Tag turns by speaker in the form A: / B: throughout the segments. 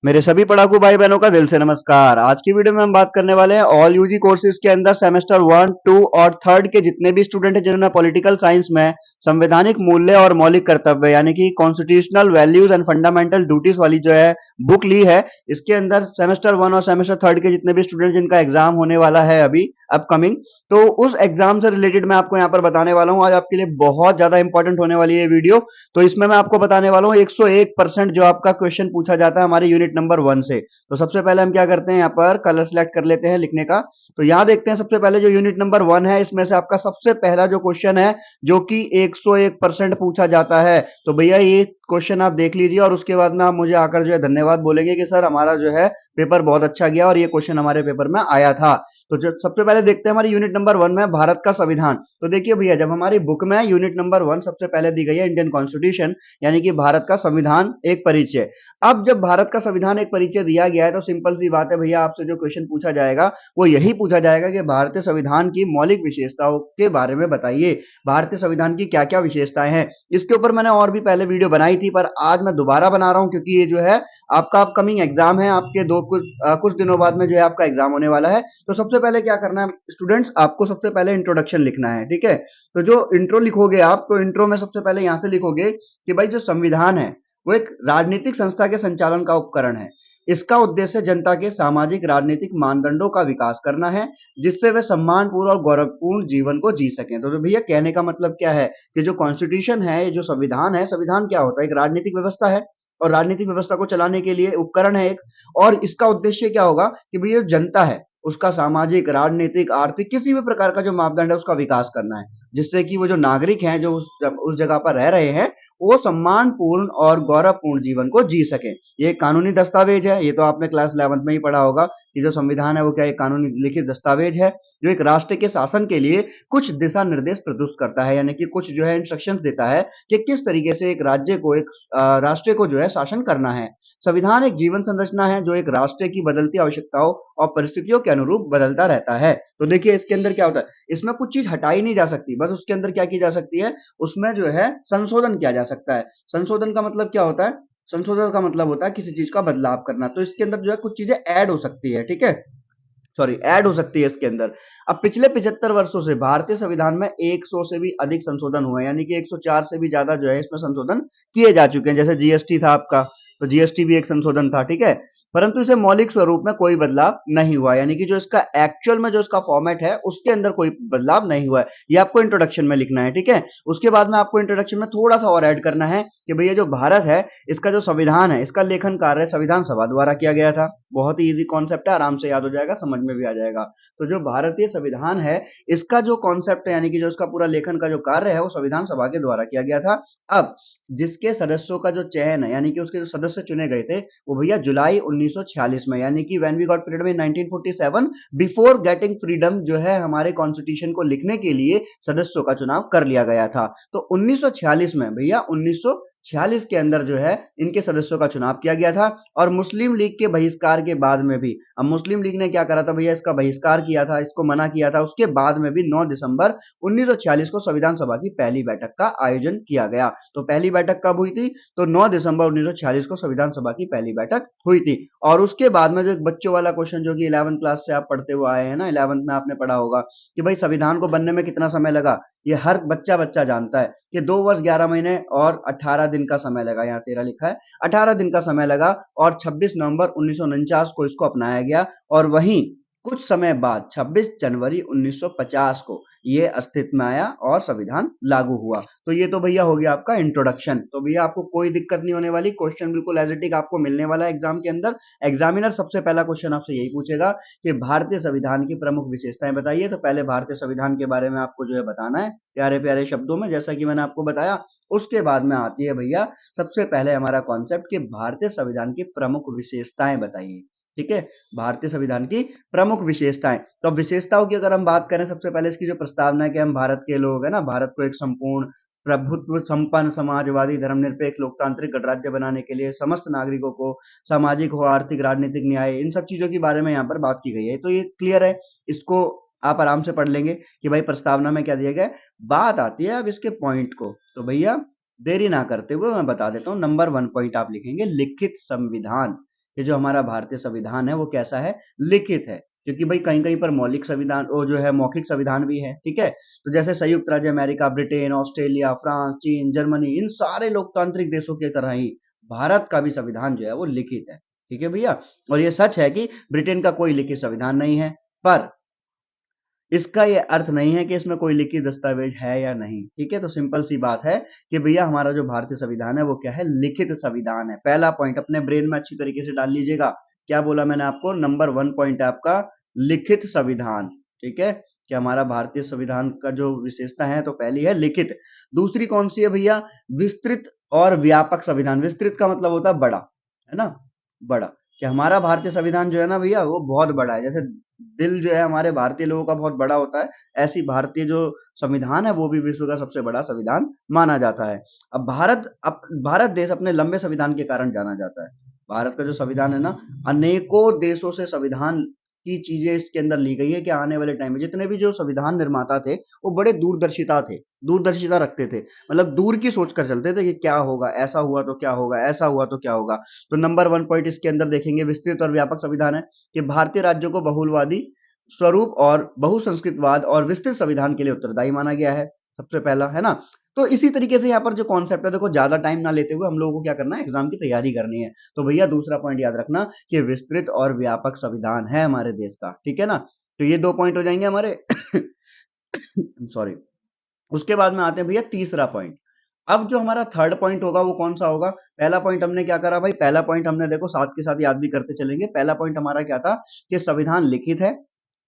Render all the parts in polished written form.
A: मेरे सभी पढ़ाकू भाई बहनों का दिल से नमस्कार। आज की वीडियो में हम बात करने वाले हैं ऑल यूजी कोर्सेज के अंदर सेमेस्टर 1, 2 और 3 के जितने भी स्टूडेंट हैं जिन्होंने पॉलिटिकल साइंस में संवैधानिक मूल्य और मौलिक कर्तव्य यानी कि constitutional values and fundamental duties वाली जो है बुक ली है। इसके अंदर सेमेस्टर 1 और सेमेस्टर 3 के जितने भी स्टूडेंट जिनका एग्जाम होने वाला है अभी अपकमिंग, तो उस एग्जाम से रिलेटेड मैं आपको यहाँ पर बताने वाला हूँ। आज आपके लिए बहुत ज्यादा इंपॉर्टेंट होने वाली है वीडियो। तो इसमें मैं आपको बताने वाला हूँ 101% जो आपका क्वेश्चन पूछा जाता है हमारे यूनिट नंबर 1 से। तो सबसे पहले हम क्या करते हैं, यहाँ पर कलर सिलेक्ट कर लेते हैं लिखने का। तो यहाँ देखते हैं सबसे पहले जो यूनिट नंबर 1 है इसमें से आपका सबसे पहला जो क्वेश्चन है जो कि 101% पूछा जाता है। तो भैया ये क्वेश्चन आप देख लीजिए और उसके बाद में आप मुझे आकर जो है धन्यवाद बोलेंगे कि सर हमारा जो है पेपर बहुत अच्छा गया और ये क्वेश्चन हमारे पेपर में आया था। तो जो सबसे पहले देखते हैं हमारी यूनिट नंबर 1 में भारत का संविधान। तो देखिए भैया, जब हमारी बुक में यूनिट नंबर 1 सबसे पहले दी गई है इंडियन कॉन्स्टिट्यूशन यानी कि भारत का संविधान एक परिचय। अब जब भारत का संविधान एक परिचय दिया गया है तो सिंपल सी बात है भैया, आपसे जो क्वेश्चन पूछा जाएगा वो यही पूछा जाएगा कि भारतीय संविधान की मौलिक विशेषताओं के बारे में बताइए। भारतीय संविधान की क्या क्या विशेषताएं हैं। इसके ऊपर मैंने और भी पहले वीडियो बनाई थी पर आज मैं दोबारा बना रहा हूं क्योंकि ये जो है आपका अपकमिंग एग्जाम है। आपके कुछ दिनों बाद में जो है आपका एग्जाम होने वाला है। तो सबसे पहले क्या करना है स्टूडेंट्स, आपको सबसे पहले इंट्रोडक्शन लिखना है, ठीक है। तो जो इंट्रो लिखोगे आप, तो इंट्रो में सबसे पहले यहां से लिखोगे कि भाई जो संविधान है वो एक राजनीतिक संस्था के संचालन का उपकरण है। इसका उद्देश्य जनता के सामाजिक राजनीतिक मानदंडों का विकास करना है जिससे वे सम्मानपूर्ण और गौरवपूर्ण जीवन को जी सकें। तो भैया कहने का मतलब क्या है कि जो कॉन्स्टिट्यूशन है, जो संविधान है, संविधान क्या होता है? एक राजनीतिक व्यवस्था है और राजनीतिक व्यवस्था को चलाने के लिए उपकरण है एक। और इसका उद्देश्य क्या होगा कि भैया जनता है उसका सामाजिक, राजनीतिक, आर्थिक किसी भी प्रकार का जो मापदंड है उसका विकास करना है जिससे कि वो जो नागरिक हैं जो उस जगह पर रह रहे हैं वो सम्मानपूर्ण और गौरवपूर्ण जीवन को जी सके। ये एक कानूनी दस्तावेज है। ये तो आपने क्लास 11th में ही पढ़ा होगा कि जो संविधान है वो क्या एक कानूनी लिखित दस्तावेज है जो एक राष्ट्र के शासन के लिए कुछ दिशा निर्देश प्रस्तुत करता है, यानी कि कुछ जो है इंस्ट्रक्शंस देता है कि किस तरीके से एक राज्य को, एक राष्ट्र को जो है शासन करना है। संविधान एक जीवन संरचना है जो एक राष्ट्र की बदलती आवश्यकताओं और परिस्थितियों के अनुरूप बदलता रहता है। तो देखिए इसके अंदर क्या होता है, इसमें कुछ चीज हटाई नहीं जा सकती, बस उसके अंदर क्या की जा सकती है, उसमें जो है संशोधन किया जा सकता है। संशोधन का मतलब क्या होता है? संशोधन का मतलब होता है किसी चीज का बदलाव करना। तो इसके अंदर जो है कुछ चीजें ऐड हो सकती है, ठीक है, सॉरी ऐड हो सकती है इसके अंदर। अब पिछले 75 वर्षों से भारतीय संविधान में 100 से भी अधिक संशोधन हुए, यानी कि 104 से भी ज्यादा जो है इसमें संशोधन किए जा चुके हैं। जैसे जीएसटी था आपका, तो जीएसटी भी एक संशोधन था, ठीक है। परंतु इसे मौलिक स्वरूप में कोई बदलाव नहीं हुआ, यानी कि जो इसका एक्चुअल में जो इसका फॉर्मेट है उसके अंदर कोई बदलाव नहीं हुआ है। ये आपको इंट्रोडक्शन में लिखना है, ठीक है। उसके बाद में आपको इंट्रोडक्शन में थोड़ा सा और ऐड करना है कि भैया जो भारत है इसका जो संविधान है इसका लेखन कार्य संविधान सभा द्वारा किया गया था। बहुत ही इजी कॉन्सेप्ट है, आराम से याद हो जाएगा, समझ में भी आ जाएगा। तो जो भारतीय संविधान है इसका जो कॉन्सेप्ट है यानी कि जो इसका पूरा लेखन का जो कार्य है वो संविधान सभा के द्वारा किया गया था। अब जिसके सदस्यों का जो चयन है यानी कि उसके जो सदस्य चुने गए थे वो भैया जुलाई 1946 में, यानी कि when we got freedom in 1947, before getting freedom जो है हमारे कॉन्स्टिट्यूशन को लिखने के लिए सदस्यों का चुनाव कर लिया गया था। तो 1946 में भैया 1946 के अंदर जो है इनके सदस्यों का चुनाव किया गया था। और मुस्लिम लीग के बहिष्कार के बाद में भी, अब मुस्लिम लीग ने क्या करा था भैया, इसका बहिष्कार किया था, इसको मना किया था। उसके बाद में भी 9 दिसंबर 1946 को संविधान सभा की पहली बैठक का आयोजन किया गया। तो पहली बैठक कब हुई थी? तो 9 दिसंबर 1946 को संविधान सभा की पहली बैठक हुई थी। और उसके बाद में जो एक बच्चों वाला क्वेश्चन जो कि 11th क्लास से आप पढ़ते हुए आए हैं ना, 11th में आपने पढ़ा होगा कि भाई संविधान को बनने में कितना समय लगा। ये हर बच्चा बच्चा जानता है कि 2 वर्ष 11 महीने और 18 दिन का समय लगा। यहाँ 13 लिखा है, 18 दिन का समय लगा और 26 नवंबर 1949 को इसको अपनाया गया। और वहीं कुछ समय बाद 26 जनवरी 1950 को ये अस्तित्व में आया और संविधान लागू हुआ। तो ये तो भैया हो गया आपका इंट्रोडक्शन। तो भैया आपको कोई दिक्कत नहीं होने वाली, क्वेश्चन बिल्कुल एज इट इज आपको मिलने वाला है एग्जाम के अंदर। एग्जामिनर सबसे पहला क्वेश्चन आपसे यही पूछेगा कि भारतीय संविधान की प्रमुख विशेषताएं बताइए। तो पहले भारतीय संविधान के बारे में आपको जो है बताना है प्यारे प्यारे शब्दों में, जैसा कि मैंने आपको बताया। उसके बाद में आती है भैया सबसे पहले हमारा कॉन्सेप्ट कि भारतीय संविधान की प्रमुख विशेषताएं बताइए, ठीक है। भारतीय संविधान की प्रमुख विशेषताएं, तो विशेषताओं की अगर हम बात करें, सबसे पहले इसकी जो प्रस्तावना है कि हम भारत के लोग है ना, भारत को एक संपूर्ण प्रभुत्व संपन्न समाजवादी धर्मनिरपेक्ष लोकतांत्रिक गणराज्य बनाने के लिए समस्त नागरिकों को सामाजिक हो, आर्थिक, राजनीतिक न्याय, इन सब चीजों के बारे में यहाँ पर बात की गई है। तो ये क्लियर है, इसको आप आराम से पढ़ लेंगे कि भाई प्रस्तावना में क्या दिया गया है। बात आती है अब इसके पॉइंट को, तो भैया देरी ना करते हुए मैं बता देता हूँ। नंबर 1 पॉइंट आप लिखेंगे लिखित संविधान, कि जो हमारा भारतीय संविधान है वो कैसा है, लिखित है। क्योंकि भाई कहीं कहीं पर मौलिक संविधान वो जो है मौखिक संविधान भी है, ठीक है। तो जैसे संयुक्त राज्य अमेरिका, ब्रिटेन, ऑस्ट्रेलिया, फ्रांस, चीन, जर्मनी, इन सारे लोकतांत्रिक देशों की तरह ही भारत का भी संविधान जो है वो लिखित है, ठीक है भैया। और ये सच है कि ब्रिटेन का कोई लिखित संविधान नहीं है, पर इसका ये अर्थ नहीं है कि इसमें कोई लिखित दस्तावेज है या नहीं, ठीक है। तो सिंपल सी बात है कि भैया हमारा जो भारतीय संविधान है वो क्या है, लिखित संविधान है। पहला पॉइंट अपने ब्रेन में अच्छी तरीके से डाल लीजिएगा। क्या बोला मैंने आपको, नंबर 1 पॉइंट है आपका लिखित संविधान, ठीक है। कि हमारा भारतीय संविधान का जो विशेषता है तो पहली है लिखित। दूसरी कौन सी है भैया, विस्तृत और व्यापक संविधान। विस्तृत का मतलब होता है बड़ा, है ना, बड़ा। कि हमारा भारतीय संविधान जो है ना भैया वो बहुत बड़ा है। जैसे दिल जो है हमारे भारतीय लोगों का बहुत बड़ा होता है, ऐसी भारतीय जो संविधान है वो भी विश्व का सबसे बड़ा संविधान माना जाता है। अब भारत देश अपने लंबे संविधान के कारण जाना जाता है। भारत का जो संविधान है ना, अनेकों देशों से संविधान की चीजें इसके अंदर ली गई है कि आने वाले टाइम में जितने भी जो संविधान निर्माता थे वो बड़े दूरदर्शिता रखते थे। मतलब दूर की सोच कर चलते थे कि क्या होगा, ऐसा हुआ तो क्या होगा, ऐसा हुआ तो क्या होगा। तो नंबर 1 पॉइंट इसके अंदर देखेंगे, विस्तृत और व्यापक संविधान है कि भारतीय राज्यों को बहुलवादी स्वरूप और बहुसंस्कृतवाद और विस्तृत संविधान के लिए उत्तरदायी माना गया है, सबसे पहला, है ना। तो इसी तरीके से यहाँ पर जो कॉन्सेप्ट है, देखो ज्यादा टाइम ना लेते हुए हम लोगों को क्या करना है, एग्जाम की तैयारी करनी है। तो भैया दूसरा पॉइंट याद रखना कि विस्तृत और व्यापक संविधान है हमारे देश का, ठीक है ना। तो ये 2 पॉइंट हो जाएंगे हमारे सॉरी। उसके बाद में आते हैं भैया तीसरा पॉइंट। अब जो हमारा थर्ड पॉइंट होगा वो कौन सा होगा। पहला पॉइंट हमने क्या करा भाई, पहला पॉइंट हमने देखो साथ के साथ याद भी करते चलेंगे। पहला पॉइंट हमारा क्या था कि संविधान लिखित है,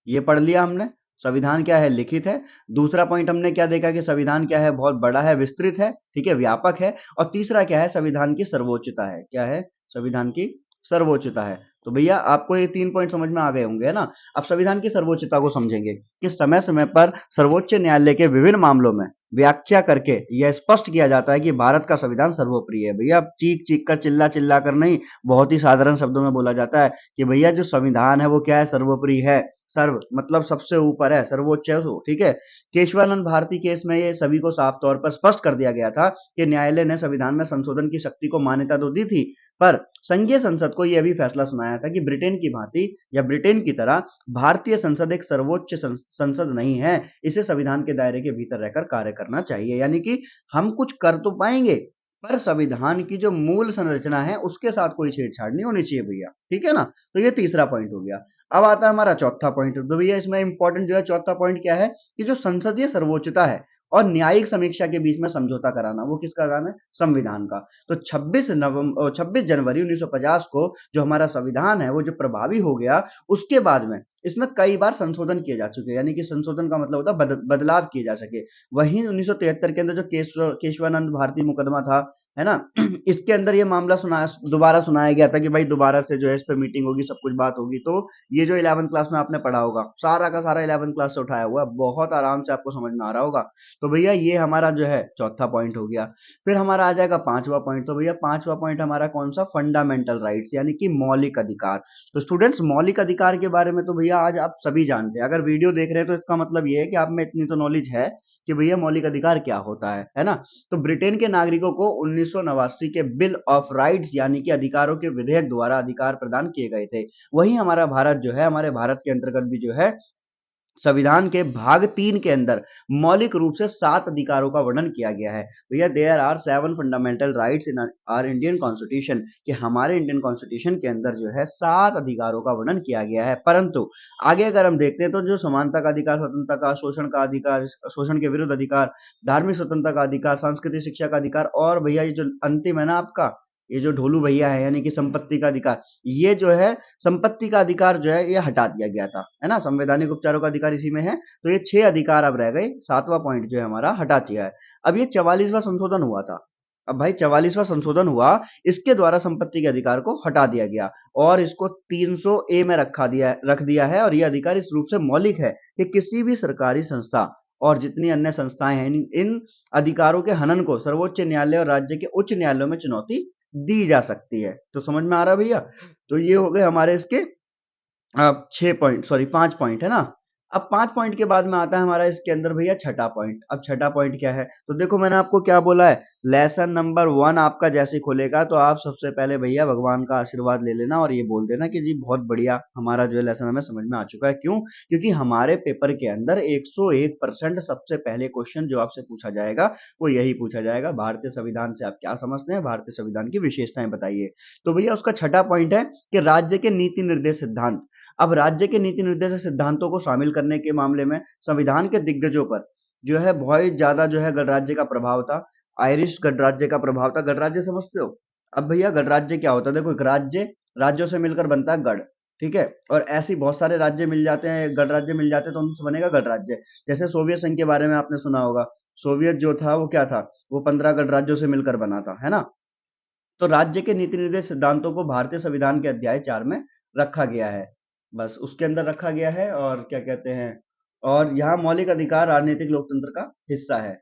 A: ये पढ़ लिया हमने। संविधान क्या है, लिखित है। दूसरा पॉइंट हमने क्या देखा कि संविधान क्या है, बहुत बड़ा है, विस्तृत है, ठीक है, व्यापक है। और तीसरा क्या है, संविधान की सर्वोच्चता है। क्या है, संविधान की सर्वोच्चता है। तो भैया आपको ये 3 पॉइंट समझ में आ गए होंगे, है ना। अब संविधान की सर्वोच्चता को समझेंगे कि समय समय पर सर्वोच्च न्यायालय के विभिन्न मामलों में व्याख्या करके यह स्पष्ट किया जाता है कि भारत का संविधान सर्वोपरि है। भैया चीख चीख कर, चिल्ला चिल्ला कर नहीं, बहुत ही साधारण शब्दों में बोला जाता है कि भैया जो संविधान है वो क्या है, सर्वोपरि है। सर्व मतलब सबसे ऊपर है, सर्वोच्च है वो, ठीक है। केशवानंद भारती केस में ये सभी को साफ तौर पर स्पष्ट कर दिया गया था कि न्यायालय ने संविधान में संशोधन की शक्ति को मान्यता तो दी थी, पर संघीय संसद को यह भी फैसला सुनाया था कि ब्रिटेन की भांति या ब्रिटेन की तरह भारतीय संसद एक सर्वोच्च संसद नहीं है, इसे संविधान के दायरे के भीतर रहकर कार्य करना चाहिए। यानी कि हम कुछ कर तो पाएंगे, पर संविधान की जो मूल संरचना है उसके साथ कोई छेड़छाड़ नहीं होनी चाहिए भैया, ठीक है ना। तो ये तीसरा पॉइंट हो गया। अब आता है हमारा चौथा पॉइंट। तो भैया इसमें इंपॉर्टेंट जो है चौथा पॉइंट क्या है कि जो संसदीय सर्वोच्चता है और न्यायिक समीक्षा के बीच में समझौता कराना, वो किसका काम है, संविधान का। तो 26 जनवरी 1950 को जो हमारा संविधान है वो जो प्रभावी हो गया, उसके बाद में इसमें कई बार संशोधन किए जा चुके हैं। यानी कि संशोधन का मतलब होता है बदलाव किए जा सके। वहीं 1973 के अंदर जो केशवानंद भारती मुकदमा था, है ना, इसके अंदर ये मामला दोबारा सुनाया गया था कि भाई दोबारा से जो है इस पे मीटिंग होगी, सब कुछ बात होगी। तो ये जो 11th क्लास में आपने पढ़ा होगा, सारा का सारा 11th क्लास से उठाया हुआ है, बहुत आराम से आपको समझ में आ रहा होगा। तो भैया ये हमारा जो है चौथा पॉइंट हो गया। फिर हमारा आ जाएगा पांचवा पॉइंट। तो भैया पांचवा पॉइंट हमारा कौन सा, फंडामेंटल राइट्स, यानी कि मौलिक अधिकार। तो स्टूडेंट्स मौलिक अधिकार के बारे में तो भैया आज आप सभी जानते हैं। अगर वीडियो देख रहे हैं तो इसका मतलब ये है कि आप में इतनी तो नॉलेज है कि भैया मौलिक अधिकार क्या होता है ना। तो ब्रिटेन के नागरिकों को 1989 के बिल ऑफ राइट्स यानी कि अधिकारों के विधेयक द्वारा अधिकार प्रदान किए गए थे। वहीं हमारा भारत जो है, हमारे भारत के अंतर्गत भी जो है संविधान के भाग 3 के अंदर मौलिक रूप से 7 अधिकारों का वर्णन किया गया है। भैया there are 7 fundamental rights in our Indian constitution, कि हमारे इंडियन कॉन्स्टिट्यूशन के अंदर जो है 7 अधिकारों का वर्णन किया गया है। परंतु आगे अगर हम देखते हैं तो जो समानता का अधिकार, स्वतंत्रता का, शोषण का अधिकार, शोषण के विरुद्ध अधिकार, धार्मिक स्वतंत्रता का अधिकार, सांस्कृतिक शिक्षा का अधिकार, और भैया ये जो अंतिम है ना आपका, ये जो ढोलू भैया है, यानी कि संपत्ति का अधिकार, ये जो है संपत्ति का अधिकार जो है ये हटा दिया गया था, है ना। संवैधानिक उपचारों का अधिकार इसी में है। तो ये 6 अधिकार अब रह गए, 7वां पॉइंट जो है हमारा हटा दिया है। अब ये 44वां संशोधन हुआ था। अब भाई 44वां संशोधन हुआ, इसके द्वारा संपत्ति के अधिकार को हटा दिया गया और इसको 300A में रख दिया है। और ये अधिकार इस रूप से मौलिक है कि किसी भी सरकारी संस्था और जितनी अन्य संस्थाएं हैं, इन अधिकारों के हनन को सर्वोच्च न्यायालय और राज्य के उच्च न्यायालयों में चुनौती दी जा सकती है। तो समझ में आ रहा है भैया। तो ये हो गए हमारे इसके 6 पॉइंट, सॉरी 5 पॉइंट, है ना। अब 5 पॉइंट के बाद में आता है हमारा इसके अंदर भैया छठा पॉइंट। अब छठा पॉइंट क्या है? तो देखो मैंने आपको क्या बोला है, लेसन नंबर 1 आपका जैसे ही खुलेगा तो आप सबसे पहले भैया भगवान का आशीर्वाद ले लेना और ये बोल देना कि जी बहुत बढ़िया, हमारा जो है लेसन हमें समझ में आ चुका है। क्यों? क्योंकि हमारे पेपर के अंदर 101% सबसे पहले क्वेश्चन जो आपसे पूछा जाएगा, वो यही पूछा जाएगा, भारतीय संविधान से आप क्या समझते हैं? भारतीय संविधान की विशेषताएँ बताइए। तो भैया उसका छठा पॉइंट है कि राज्य के नीति निर्देश सिद्धांत। अब राज्य के नीति निर्देश सिद्धांतों को शामिल करने के मामले में संविधान के दिग्गजों पर जो है बहुत ज्यादा जो है गणराज्य का प्रभाव था। आयरिश गणराज्य का प्रभाव था। गणराज्य समझते हो? अब भैया गणराज्य क्या होता है? देखो एक राज्य राज्यों से मिलकर बनता है गण, ठीक है, और ऐसे बहुत सारे राज्य मिल जाते हैं, गणराज्य मिल जाते हैं तो उनसे बनेगा गणराज्य। जैसे सोवियत संघ के बारे में आपने सुना होगा। सोवियत जो था वो क्या था? वो 15 गणराज्यों से मिलकर बना था, है ना? तो राज्य के नीति निर्देश सिद्धांतों को भारतीय संविधान के अध्याय 4 में रखा गया है। बस उसके अंदर रखा गया है और क्या कहते हैं, और यहाँ मौलिक अधिकार राजनीतिक लोकतंत्र का हिस्सा है।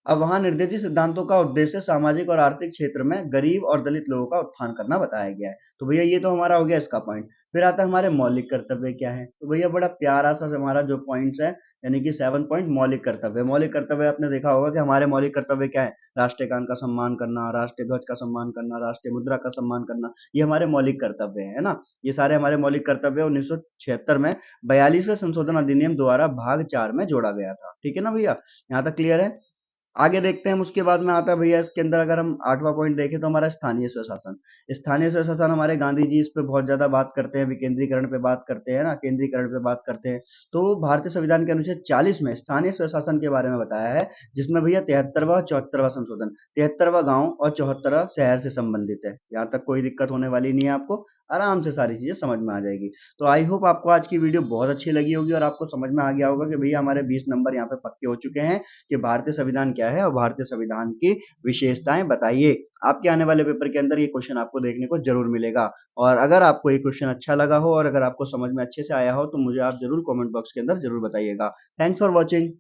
A: अब वहाँ निर्देशित सिद्धांतों का उद्देश्य सामाजिक और आर्थिक क्षेत्र में गरीब और दलित लोगों का उत्थान करना बताया गया है। तो भैया ये तो हमारा हो गया इसका पॉइंट। फिर आता है हमारे मौलिक कर्तव्य क्या है? तो भैया बड़ा प्यारा सा हमारा जो पॉइंट्स है, यानी कि 7 पॉइंट मौलिक कर्तव्य। मौलिक कर्तव्य आपने देखा होगा कि हमारे मौलिक कर्तव्य क्या है? राष्ट्रीय गान का सम्मान करना, राष्ट्रीय ध्वज का सम्मान करना, राष्ट्रीय मुद्रा का सम्मान करना, ये हमारे मौलिक कर्तव्य है ना? ये सारे हमारे मौलिक कर्तव्य 1976 में 42वें संशोधन अधिनियम द्वारा भाग 4 में जोड़ा गया था। ठीक है ना भैया? यहाँ तक क्लियर है? आगे देखते हैं हम। उसके बाद में आता है भैया इसके अंदर, अगर हम 8वां पॉइंट देखें तो हमारा स्थानीय स्वशासन। स्थानीय स्वशासन हमारे गांधी जी इस पे बहुत ज्यादा बात करते हैं, विकेंद्रीकरण पे बात करते हैं ना, केंद्रीकरण पे बात करते हैं। तो भारतीय संविधान के अनुच्छेद 40 में स्थानीय स्वशासन के बारे में बताया है, जिसमें भैया 73वां 74वां संशोधन, 73वां गांव और 74वां शहर से संबंधित है। यहाँ तक कोई दिक्कत होने वाली नहीं है, आपको आराम से सारी चीजें समझ में आ जाएगी। तो आई होप आपको आज की वीडियो बहुत अच्छी लगी होगी और आपको समझ में आ गया होगा कि भैया हमारे 20 नंबर यहाँ पे पक्के हो चुके हैं कि भारतीय संविधान क्या है और भारतीय संविधान की विशेषताएं बताइए। आपके आने वाले पेपर के अंदर ये क्वेश्चन आपको देखने को जरूर मिलेगा। और अगर आपको ये क्वेश्चन अच्छा लगा हो और अगर आपको समझ में अच्छे से आया हो तो मुझे आप जरूर कमेंट बॉक्स के अंदर जरूर बताइएगा। Thanks for watching.